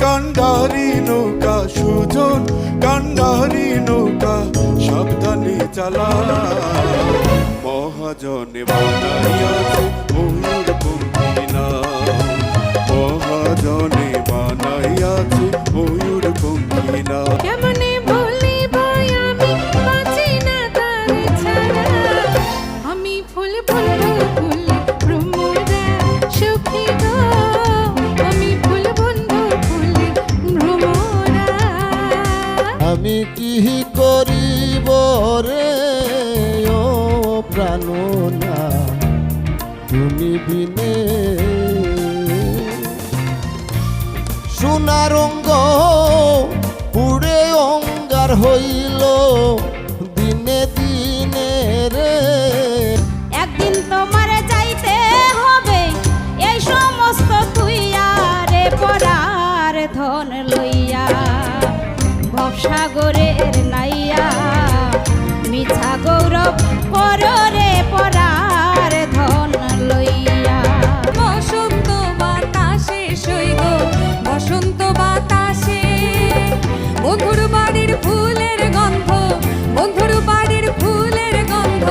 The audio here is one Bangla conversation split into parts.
কান্ডারি নৌকা সুজন কান্ডারি নৌকা সাবধানে চালা মহাজনে বানাইয়াছে ময়ূর পঙ্খী নাও মহাজনে বানাইয়াছে ময়ূর পঙ্খী নাও কেমনে বলিব আমি বাঁচি না তার ছাড়া আমি ফুল বন্ধু ফুল ভ্রমরা সখী গো আমি ফুল বন্ধু ফুল ভ্রমরা আমি কি করিব রে ও প্রাণনা তুমি বিনে সোনার অঙ্গ পুড়ে অঙ্গার হইল দিনে দিনে রে একদিন তোমার যাইতে হবে এই সমস্ত তুই আরে পরার ধন লইয়া ভবসাগরের নাইয়া মিছা গৌরব কররে পরার ধন লইয়া বসন্ত বাতাসে সইগ বসন্ত বাতাসে বন্ধুর বাড়ির ফুলের গন্ধ বন্ধুর বাড়ির ফুলের গন্ধ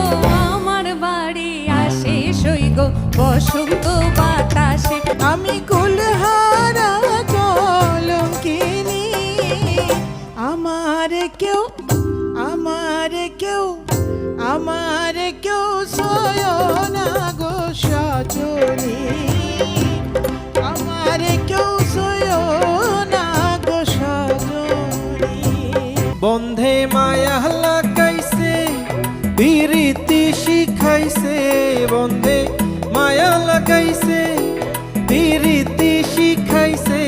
আমার বাড়ি আসে সইগ বসন্ত বাতাসে আমি কুলহারা কলঙ্কিনী আমার কেউ সয়না গো সজনী আমার কেউ সয়না গো সজনী বন্ধে মায়া লাগাইছে বিরীতি শিখাইছে বন্ধে মায়া লাগাইছে বিরীতি শিখাইছে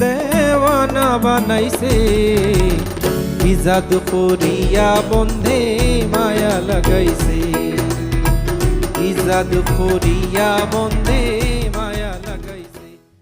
দেওয়ানা বানাইছে কি জাদু করিয়া বন্ধে মায়া লাগাইছে কি জাদু করিয়া বন্ধে